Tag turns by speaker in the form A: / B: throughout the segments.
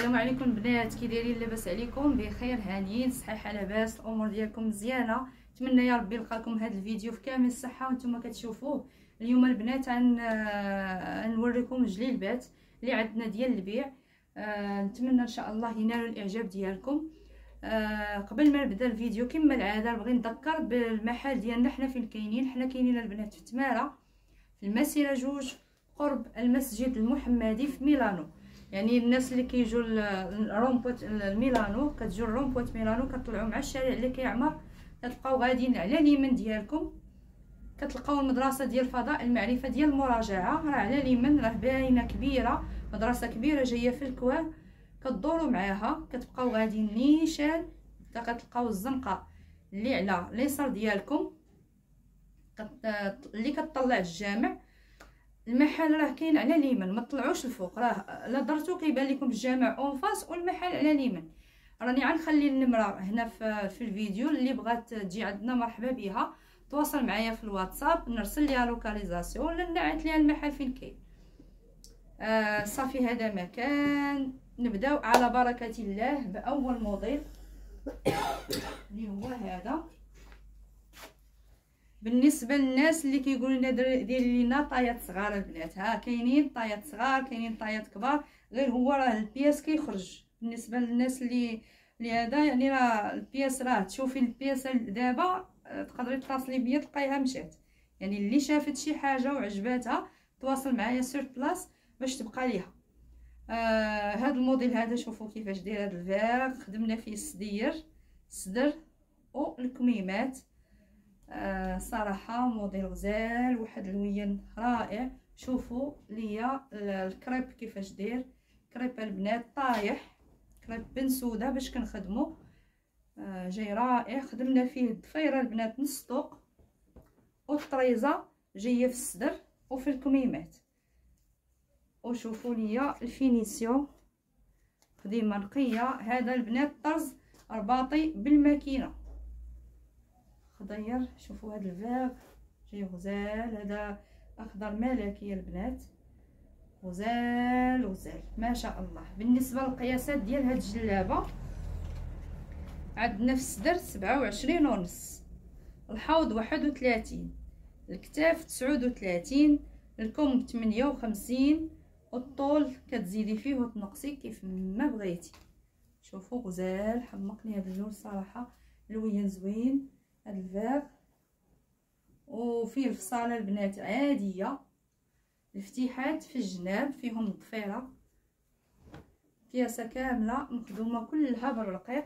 A: السلام عليكم البنات، كي دايرين؟ لاباس عليكم؟ بخير هانيين صحيحه لاباس الامور ديالكم مزيانه؟ نتمنى يا ربي نلقاكم هذا الفيديو في كامل الصحه وانتم كتشوفوه. اليوم البنات نوريكم جليلبات اللي عندنا ديال البيع. نتمنى ان شاء الله ينالوا الاعجاب ديالكم. قبل ما نبدا الفيديو كما العاده نبغي نذكر بالمحل ديالنا. حنا فين كاينين؟ حنا كاينين البنات في تماره في المسيره 2 قرب المسجد المحمدي في ميلانو. يعني الناس اللي كيجوا رومبوت ميلانو، كتجوا رومبوت ميلانو كتطلعوا مع الشارع اللي كيعمر، كتبقاو غاديين على اليمين ديالكم كتلقاو المدرسه ديال فضاء المعرفه ديال المراجعه. راه على اليمين، راه باينه كبيره، مدرسه كبيره جايه في الكوار. كتدوروا معاها كتبقاو غاديين نيشان حتى كتلقاو الزنقه اللي على اليسار ديالكم اللي كتطلع الجامع. المحل راه كاين على اليمين، ما تطلعوش الفوق، راه لا درتو كيبان لكم الجامع اون فاس والمحل على اليمين. راني غنخلي النمره هنا في الفيديو، اللي بغات تجي عندنا مرحبا بها تواصل معايا في الواتساب، نرسل ليها لوكاليزاسيون ولا نعت ليها المحل فين كاين. صافي هذا مكان. نبداو على بركه الله باول موديل اللي هو هذا. بالنسبه للناس اللي كيقولوا لنا ديري لينا طايات صغار البنات، ها كاينين طايات صغار كاينين طايات كبار، غير هو راه البياس كيخرج. بالنسبه للناس اللي هذا يعني راه البياس، راه تشوفي البياس دابا تقدري تتصلي بيا تلقايها مشات. يعني اللي شافت شي حاجه وعجباتها تواصل معايا سور بلاص باش تبقى ليها. هذا الموديل هذا شوفوا كيفاش داير هذا الفاغ، خدمنا فيه الصدر والكميمات. صراحه موديل غزال، واحد اللوين رائع. شوفوا ليا الكريب كيفاش داير، كريب البنات طايح، كريب بنسوده باش كنخدمو. جاي رائع. خدمنا فيه الضفيره البنات نص طوق، والطريزه جايه في الصدر وفي الكميمات. وشوفوا ليا الفينيسيون، خديمه نقيه. هذا البنات طرز رباطي بالماكينه خضير. شوفوا هذا الفاغ جاي غزال، هذا اخضر ملكي البنات، غزال ما شاء الله. بالنسبه للقياسات ديال هاد الجلابه، عندنا في الصدر 27 ونص، الحوض 31، الكتاف 39، الكم 58، والطول كتزيدي فيه وتنقصي كيف ما بغيتي. شوفوا غزال، حمقني هذا اللون صراحه، لوين زوين. هذا الفاغ وفيه الفصاله البنات عاديه، الفتيحات في الجناب فيهم الضفيره، بياسه كامله مخدومه كلها بالرقيق.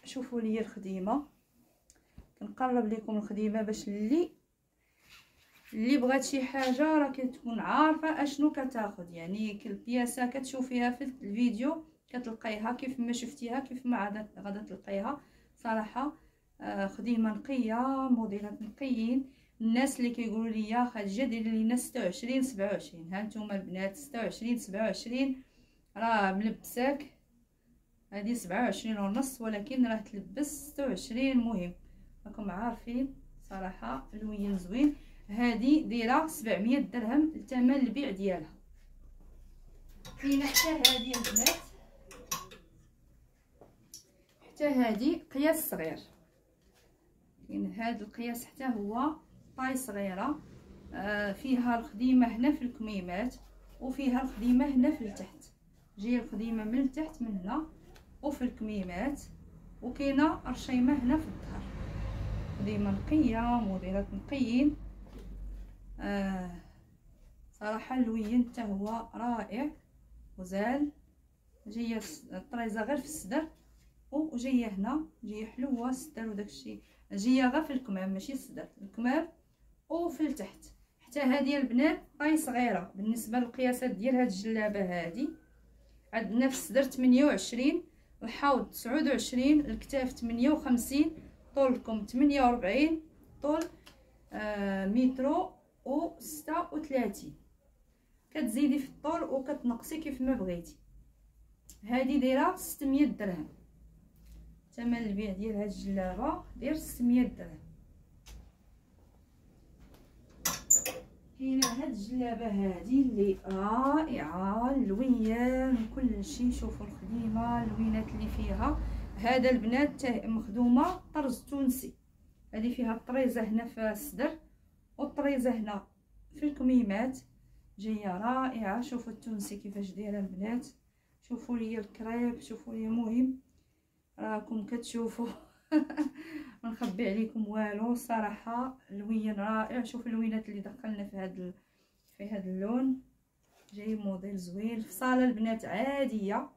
A: شوفوا لي الخديمه، كنقرب لكم الخديمه باش اللي بغات شي حاجه راه كتكون عارفه اشنو كتاخذ. يعني كل بياسه كتشوفيها في الفيديو كتلقايها كيف ما شفتيها كيف ما غادا تلقايها. صراحه خديمه نقيه، موديلات نقيين. الناس اللي كيقولوا لي خديجه ديري لينا 26 27، ها نتوما البنات 26 27 راه ملبساك. هذه 27 ونص ولكن راه تلبس 26. مهم راكم عارفين صراحه لوين زوين. هذه دايره 700 درهم الثمن البيع ديالها. كاينه حتى هذه البنات، حتى هذه قياس صغير. كاين هذا القياس حتى هو طاي صغيره. فيها الخديمه هنا في الكميمات، وفيها الخديمه هنا في التحت، جايه الخديمه من التحت من هنا وفي الكميمات، وكاينه رشيمه هنا في الظهر. خديمه نقيه، موديلات نقيين. صراحه اللوين حتى هو رائع غزال. جايه الطريزه غير في الصدر، وجايه هنا جايه حلوه الصدر وداكشي، جايه غير في الكمام ماشي الصدر، الكمام وفي التحت. حتى هذه البنات طاي صغيره. بالنسبه للقياسات ديال هاد الجلابه هذه، عندنا في الصدر 28، الحوض 29، الكتاف 58، طولكم 48، طول مترو و36. كتزيدي في الطول وكتنقصي كيف ما بغيتي. هذه دايره 600 درهم، ثمن البيع ديال هاد الجلابه داير 600 درهم. كاينه هاد الجلابه هادي اللي رائعه، اللويان كلشي. شوفوا الخديمه، اللوينات اللي فيها. هذا البنات مخدومه طرز تونسي. هذه فيها الطريزه هنا في الصدر والطريزه هنا في الكميمات، جايه رائعه. شوفوا التونسي كيفاش دايره البنات، شوفوا لي الكريب، شوفوا لي. مهم راكم كتشوفوا ما نخبي عليكم والو، صراحه اللوين رائع. شوفوا اللوينات اللي دخلنا في هذا اللون، جاي موديل زوين. في صاله البنات عاديه،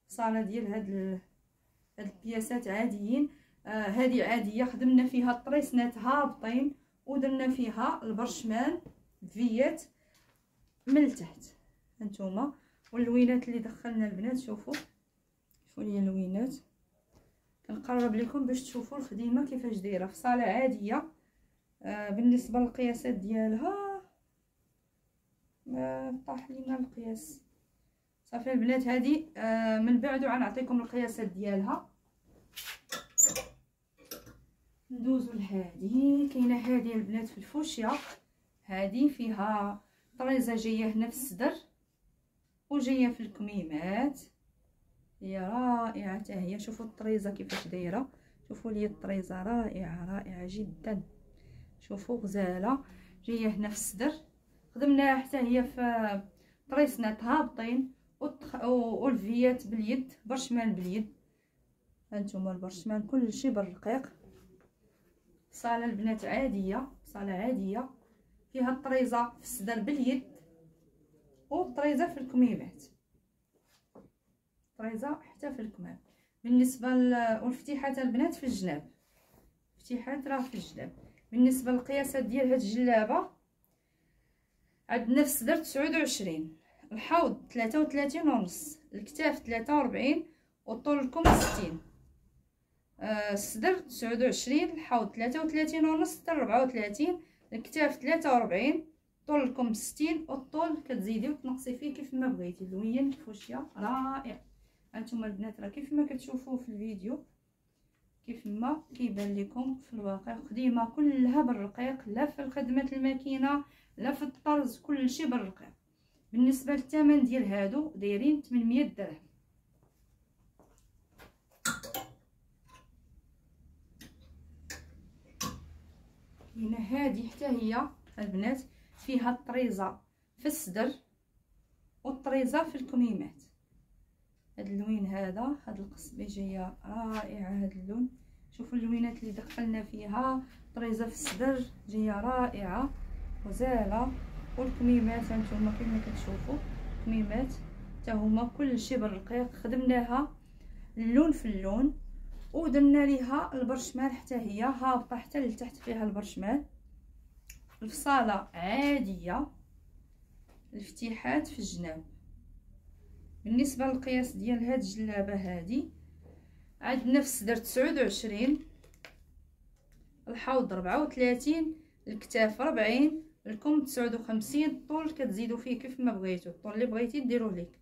A: صاله ديال هاد البياسات عاديين. هذه عاديه، خدمنا فيها الطريسنات هابطين ودرنا فيها البرشمان فيات من التحت هانتوما. واللوينات اللي دخلنا البنات، شوفوا لي اللوينات. كنقرب لكم باش تشوفوا الخديمه كيفاش دايره في صاله عاديه. بالنسبه للقياسات ديالها طاح لينا القياس. صافي البنات، هذه من بعد غنعطيكم القياسات ديالها. ندوزو لهذه. كاينه هذه البنات في الفوشيا، هذه فيها طريزه جايه هنا في الصدر وجايه في الكميمات، هي رائعه حتى هي. شوفوا الطريزه كيفاش دايره، شوفوا لي الطريزه رائعه جدا. شوفوا غزاله، جايه هنا في الصدر، خدمناها حتى هي في طريسنات هابطين والفيات باليد، برشمان باليد. هانتوما البرشمان كلشي بالرقيق. صاله البنات عاديه، صاله عاديه فيها الطريزه في الصدر باليد والطريزه في الكميمات، طريزه حتى في الكمام. بالنسبه والفتيحات البنات في الجناب، فتيحات راه في الجناب. بالنسبه للقياسات ديال هاد الجلابه، عندنا في الصدر 29، الحوض 33 ونص، الكتاف 43 والطول الكم 60. الصدر 29، الحوض 33 ونص حتى 34، الكتاف 43، طول الكم 60، والطول كتزيدي وتنقصي فيه كيف ما بغيتي. اللوين الفوشيا رائع. هانتوما البنات راه كيف ما كتشوفوه في الفيديو كيف ما كيبان لكم في الواقع. خديمه كلها بالرقيق، لا في خدمه الماكينه لا في الطرز، كلشي بالرقيق. بالنسبه للثمن ديال هادو دايرين 800 درهم. هنا هذه حتى هي البنات فيها الطريزه في الصدر والطريزه في الكميمات. هاد اللوين هذا، هاد القصبه جايه رائعه. هاد اللون، شوفوا اللوينات اللي دخلنا فيها. طريزه في الصدر جايه رائعه غزاله، والكميمات هانتوما كما كتشوفوا الكميمات حتى هما كلشي بالرقيق. خدمناها اللون في اللون ودرنا ليها البرشمان حتى هي هابطه حتى لتحت فيها البرشمان. الفصاله عاديه، الفتيحات في الجناب. بالنسبه للقياس ديال هاد الجلابه هادي، عندنا في الصدر 29، الحوض 34، الكتاف 40، الكم 59، الطول كتزيدوا فيه كيف ما بغيتو، الطول اللي بغيتي ديروه ليك.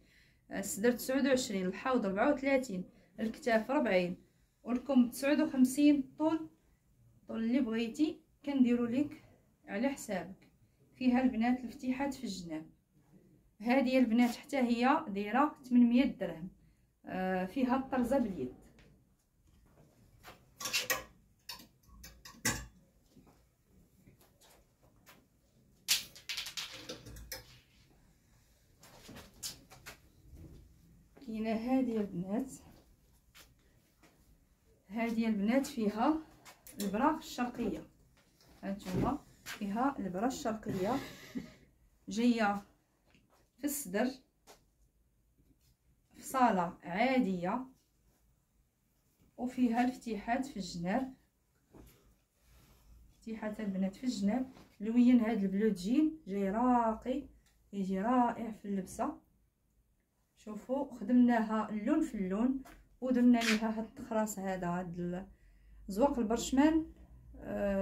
A: الصدر 29، الحوض 34، الكتاف 40 والكم 59، الطول اللي بغيتي كنديروا ليك على حسابك. فيها البنات الفتيحات في الجناب. هذه البنات حتى هي دايره 800 درهم. فيها الطرزه باليد. كاينه هذه البنات، هذه البنات فيها البرا الشرقيه. هانتوما فيها البرا الشرقيه جايه في الصدر، في صاله عاديه، وفيها الفتيحات في الجناب. فتيحات البنات في الجناب. لوين هذا البلو جين جاي راقي، يجي رائع في اللبسه. شوفوا خدمناها اللون في اللون ودرنا ليها هاد التخراص هذا، هاد زواق البرشمان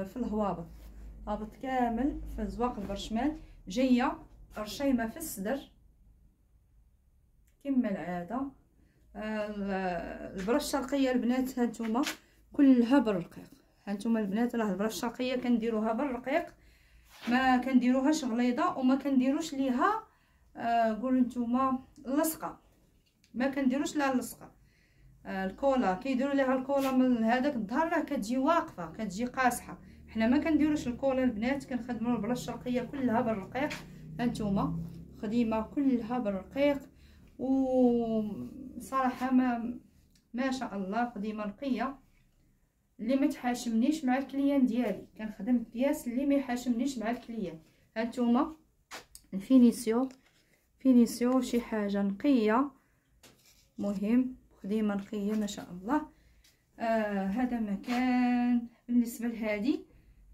A: في الهوابط، هابط كامل في زواق البرشمان. جايه رشيمه في الصدر كما العاده. البرا الشرقيه البنات هانتوما كلها بالرقيق. هانتوما البنات راه البرا الشرقيه كنديروها بالرقيق ما كنديروهاش غليظه وما كنديروش ليها قولوا نتوما لصقه، ما كنديروش لها اللصقه. الكولا كيديروا ليها الكولا من هذاك الظهر راه كتجي واقفه، كتجي قاصحه. حنا ما كنديروش الكولا البنات، كنخدموا البره الشرقيه كلها بالرقيق. هانتوما خديمه كلها بالرقيق، وصراحه ما شاء الله خديمه نقيه اللي ما تحاشمنيش مع الكليان ديالي. كنخدم بياس اللي ما يحاشمنيش مع الكليان. هانتوما فينيسيو شي حاجه نقيه، مهم خديمه نقيه ما شاء الله. هذا مكان. بالنسبه لهذه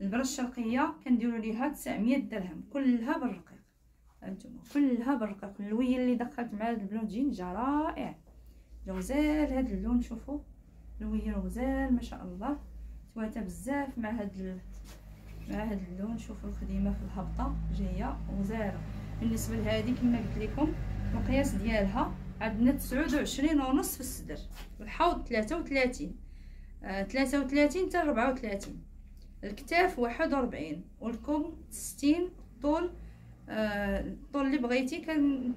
A: البره الشرقيه كنديروا ليها 900 درهم كلها بالرقيق. هانتوما كلها بالرقيق. اللوين اللي دخلت مع هذا البلونجين جا رائع، جا غزال هذا اللون. شوفوا لوين غزال ما شاء الله، تواتى بزاف مع هذا اللون. شوفوا الخديمه في الهبطه جايه غزاله. بالنسبه لهذه كما قلت لكم القياس ديالها عندنا 29 ونص في الصدر، الحوض 33 حتى 34، الكتاف 41 والكم 60. الطول الطول اللي بغيتي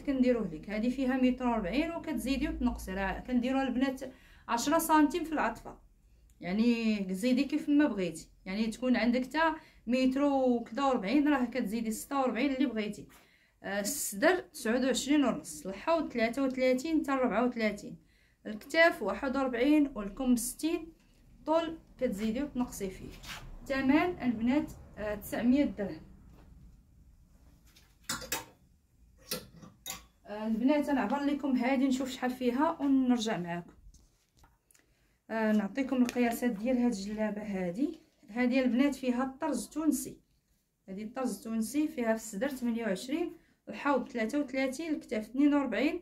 A: كنديروه لك. هذه فيها 140 وكتزيدي وتنقصي، راه كنديروها البنات 10 سنتيم في العطفه، يعني زيدي كيف ما بغيتي. يعني تكون عندك حتى متر وكذا و40 راه كتزيدي 46 اللي بغيتي. الصدر 29 ونص، الحوض 33 حتى 34، الكتاف 41 والكم 60. طول كتزيدي وتنقصي فيه. ثمن البنات 900 درهم. البنات نعبر لكم هذه نشوف شحال فيها ونرجع معاكم. نعطيكم القياسات ديال هاد الجلابه. هذه البنات فيها الطرز التونسي. هذه الطرز التونسي فيها في الصدر 28، الحوض 33، الكتاف 42،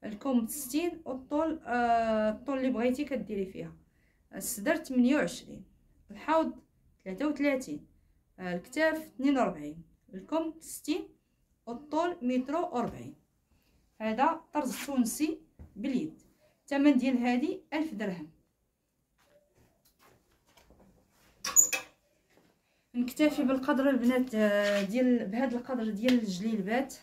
A: الكم 60 والطول الطول اللي بغيتي كديري فيها. الصدر 28، الحوض 33، الكتاف 42، الكم 60 والطول 140. هذا طرز تونسي باليد. الثمن ديال هذه 1000 درهم. نكتفي بالقدر البنات ديال بهذا القدر ديال الجليلبات.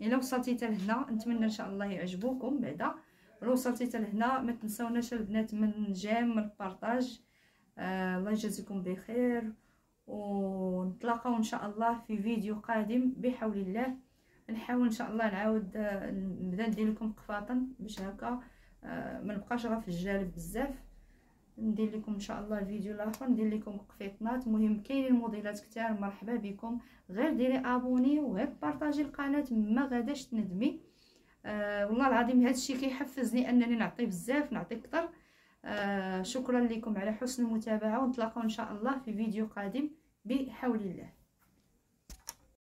A: الا وصلتي حتى لهنا نتمنى ان شاء الله يعجبوكم. بعدا لو وصلتي حتى لهنا ما تنساوناش البنات من جيم من البارطاج. الله يجازيكم بخير، ونتلاقاو ان شاء الله في فيديو قادم بحول الله. نحاول ان شاء الله نعاود نبدا ندير لكم قفاطن باش هكا ما نبقاش غير في الجالب بزاف. ندير لكم ان شاء الله الفيديو الاخر ندير لكم قفيطنات. مهم كاينين موديلات كتار، مرحبا بكم. غير ديري ابوني وغير بارطاجي القناه، ما غاداش تندمي. والله العظيم هذا الشيء كيحفزني انني نعطي بزاف، نعطي اكثر. شكرا لكم على حسن المتابعه، ونتلاقاو ان شاء الله في فيديو قادم بحول الله.